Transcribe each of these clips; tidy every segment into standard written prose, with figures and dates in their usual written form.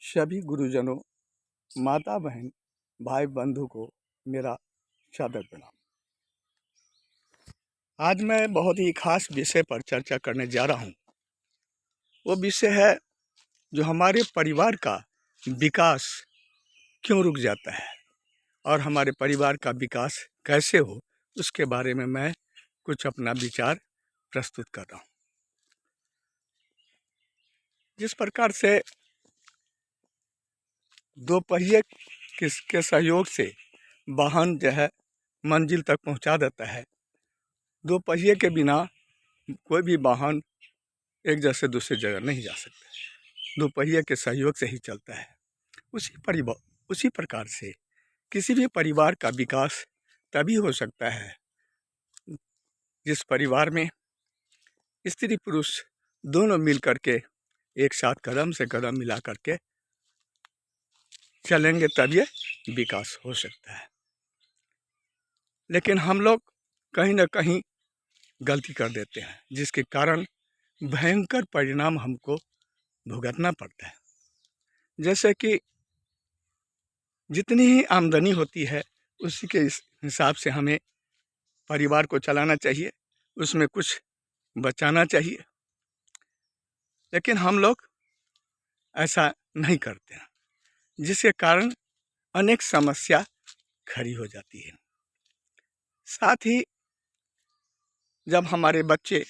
सभी गुरुजनों, माता बहन, भाई बंधु को मेरा सादर प्रणाम। आज मैं बहुत ही खास विषय पर चर्चा करने जा रहा हूँ। वो विषय है जो हमारे परिवार का विकास क्यों रुक जाता है और हमारे परिवार का विकास कैसे हो, उसके बारे में मैं कुछ अपना विचार प्रस्तुत कर रहा हूँ। जिस प्रकार से दो पहिए के सहयोग से वाहन जो है मंजिल तक पहुंचा देता है, दो पहिए के बिना कोई भी वाहन एक जगह से दूसरी जगह नहीं जा सकता। दो पहिए के सहयोग से ही चलता है। उसी प्रकार से किसी भी परिवार का विकास तभी हो सकता है जिस परिवार में स्त्री पुरुष दोनों मिल करके एक साथ कदम से कदम मिला करके चलेंगे, तब ये विकास हो सकता है। लेकिन हम लोग कहीं ना कहीं गलती कर देते हैं, जिसके कारण भयंकर परिणाम हमको भुगतना पड़ता है। जैसे कि जितनी ही आमदनी होती है उसी के हिसाब से हमें परिवार को चलाना चाहिए, उसमें कुछ बचाना चाहिए। लेकिन हम लोग ऐसा नहीं करते हैं, जिसके कारण अनेक समस्या खड़ी हो जाती है। साथ ही जब हमारे बच्चे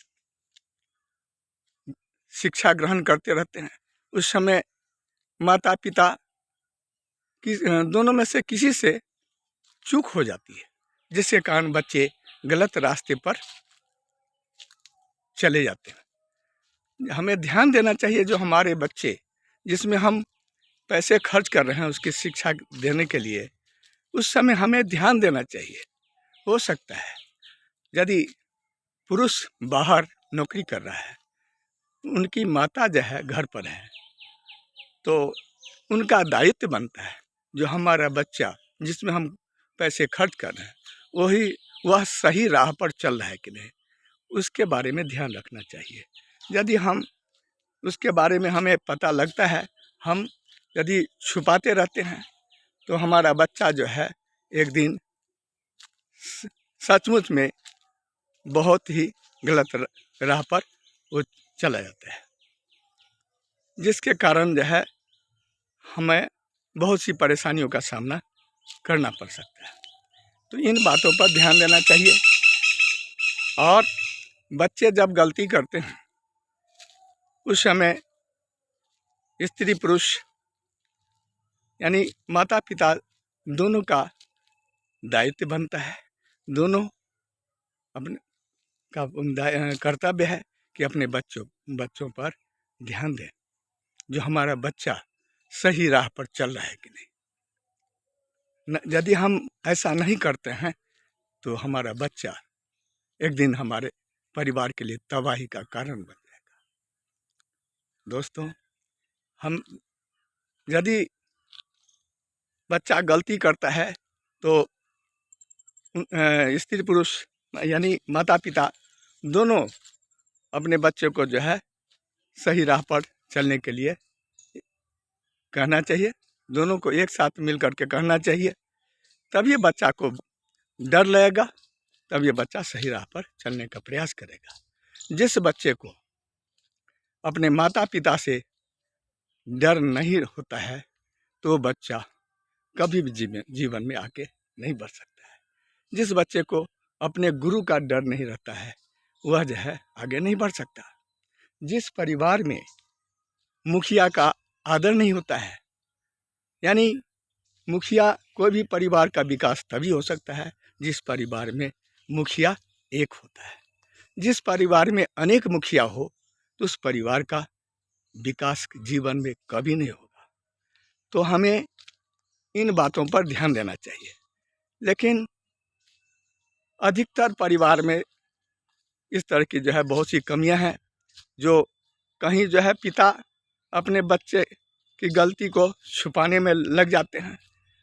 शिक्षा ग्रहण करते रहते हैं, उस समय माता पिता की दोनों में से किसी से चूक हो जाती है, जिसके कारण बच्चे गलत रास्ते पर चले जाते हैं। हमें ध्यान देना चाहिए, जो हमारे बच्चे जिसमें हम पैसे खर्च कर रहे हैं उसकी शिक्षा देने के लिए, उस समय हमें ध्यान देना चाहिए। हो सकता है यदि पुरुष बाहर नौकरी कर रहा है, उनकी माता जो है घर पर है, तो उनका दायित्व बनता है जो हमारा बच्चा जिसमें हम पैसे खर्च कर रहे हैं वह सही राह पर चल रहा है कि नहीं, उसके बारे में ध्यान रखना चाहिए। यदि हम उसके बारे में हमें पता लगता है, हम यदि छुपाते रहते हैं, तो हमारा बच्चा जो है एक दिन सचमुच में बहुत ही गलत राह पर वो चला जाता है, जिसके कारण जो है हमें बहुत सी परेशानियों का सामना करना पड़ सकता है। तो इन बातों पर ध्यान देना चाहिए। और बच्चे जब गलती करते हैं उस समय स्त्री पुरुष यानी माता पिता दोनों का दायित्व बनता है। दोनों अपने का कर्तव्य है कि अपने बच्चों पर ध्यान दें, जो हमारा बच्चा सही राह पर चल रहा है कि नहीं। यदि हम ऐसा नहीं करते हैं तो हमारा बच्चा एक दिन हमारे परिवार के लिए तबाही का कारण बन जाएगा। दोस्तों, हम यदि बच्चा गलती करता है तो स्त्री पुरुष यानी माता पिता दोनों अपने बच्चे को जो है सही राह पर चलने के लिए कहना चाहिए। दोनों को एक साथ मिल करके कहना चाहिए, तब ये बच्चा को डर लगेगा, तब ये बच्चा सही राह पर चलने का प्रयास करेगा। जिस बच्चे को अपने माता पिता से डर नहीं होता है तो बच्चा कभी भी जीवन में आगे नहीं बढ़ सकता है। जिस बच्चे को अपने गुरु का डर नहीं रहता है वह जो है आगे नहीं बढ़ सकता। जिस परिवार में मुखिया का आदर नहीं होता है, यानी मुखिया कोई भी परिवार का विकास तभी हो सकता है जिस परिवार में मुखिया एक होता है। जिस परिवार में अनेक मुखिया हो तो उस परिवार का विकास जीवन में कभी नहीं होगा। तो हमें इन बातों पर ध्यान देना चाहिए। लेकिन अधिकतर परिवार में इस तरह की जो है बहुत सी कमियां हैं, जो कहीं जो है पिता अपने बच्चे की गलती को छुपाने में लग जाते हैं।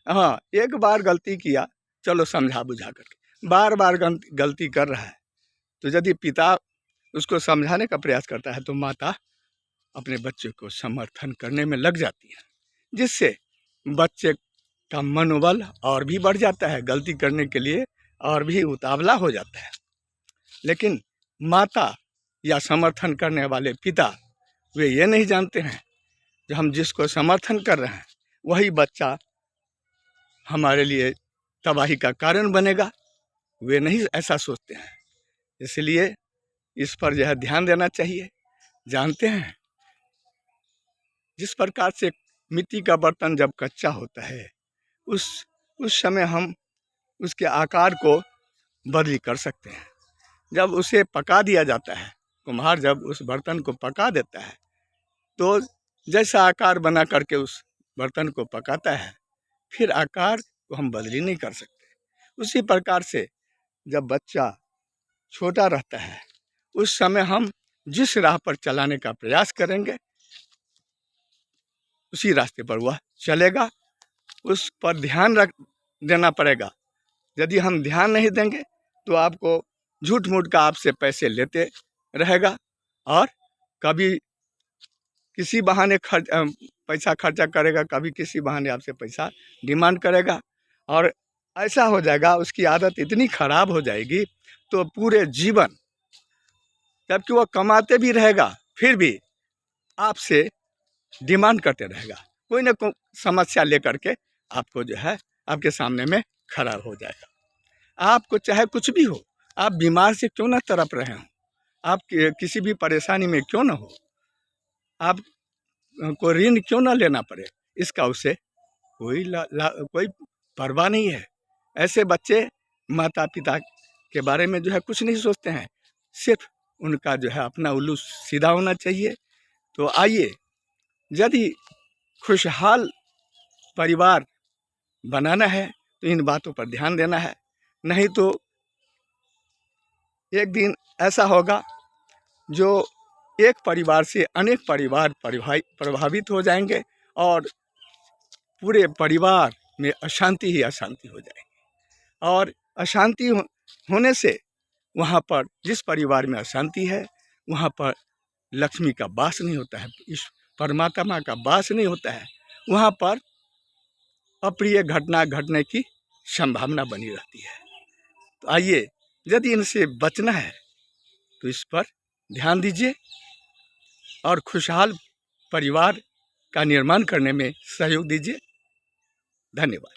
हाँ, एक बार गलती किया, चलो समझा बुझा करके, बार बार गलती कर रहा है तो यदि पिता उसको समझाने का प्रयास करता है तो माता अपने बच्चे को समर्थन करने में लग जाती है। जिससे बच्चे का मनोबल और भी बढ़ जाता है, गलती करने के लिए और भी उतावला हो जाता है। लेकिन माता या समर्थन करने वाले पिता वे ये नहीं जानते हैं कि हम जिसको समर्थन कर रहे हैं वही बच्चा हमारे लिए तबाही का कारण बनेगा। वे नहीं ऐसा सोचते हैं, इसलिए इस पर जो है ध्यान देना चाहिए। जानते हैं जिस प्रकार से मिट्टी का बर्तन जब कच्चा होता है उस समय हम उसके आकार को बदली कर सकते हैं। जब उसे पका दिया जाता है, कुम्हार जब उस बर्तन को पका देता है तो जैसा आकार बना करके उस बर्तन को पकाता है, फिर आकार को हम बदली नहीं कर सकते। उसी प्रकार से जब बच्चा छोटा रहता है उस समय हम जिस राह पर चलाने का प्रयास करेंगे उसी रास्ते पर वह चलेगा। उस पर ध्यान रख देना पड़ेगा। यदि हम ध्यान नहीं देंगे तो आपको झूठ मूठ का आपसे पैसे लेते रहेगा और कभी किसी बहाने पैसा खर्चा करेगा, कभी किसी बहाने आपसे पैसा डिमांड करेगा और ऐसा हो जाएगा, उसकी आदत इतनी खराब हो जाएगी तो पूरे जीवन जबकि वह कमाते भी रहेगा फिर भी आपसे डिमांड करते रहेगा। कोई ना कोई समस्या लेकर के आपको जो है आपके सामने में खड़ा हो जाएगा। आपको चाहे कुछ भी हो, आप बीमार से क्यों ना तड़प रहे हो, आप किसी भी परेशानी में क्यों ना हो, आप को ऋण क्यों ना लेना पड़े, इसका उसे कोई परवाह नहीं है। ऐसे बच्चे माता पिता के बारे में जो है कुछ नहीं सोचते हैं, सिर्फ उनका जो है अपना उल्लू सीधा होना चाहिए। तो आइए, यदि खुशहाल परिवार बनाना है तो इन बातों पर ध्यान देना है, नहीं तो एक दिन ऐसा होगा जो एक परिवार से अनेक परिवार प्रभावित हो जाएंगे और पूरे परिवार में अशांति ही अशांति हो जाएगी। और अशांति होने से वहाँ पर जिस परिवार में अशांति है वहाँ पर लक्ष्मी का वास नहीं होता है, इस परमात्मा का वास नहीं होता है, वहाँ पर अप्रिय घटना घटने की संभावना बनी रहती है। तो आइए, यदि इनसे बचना है तो इस पर ध्यान दीजिए और खुशहाल परिवार का निर्माण करने में सहयोग दीजिए। धन्यवाद।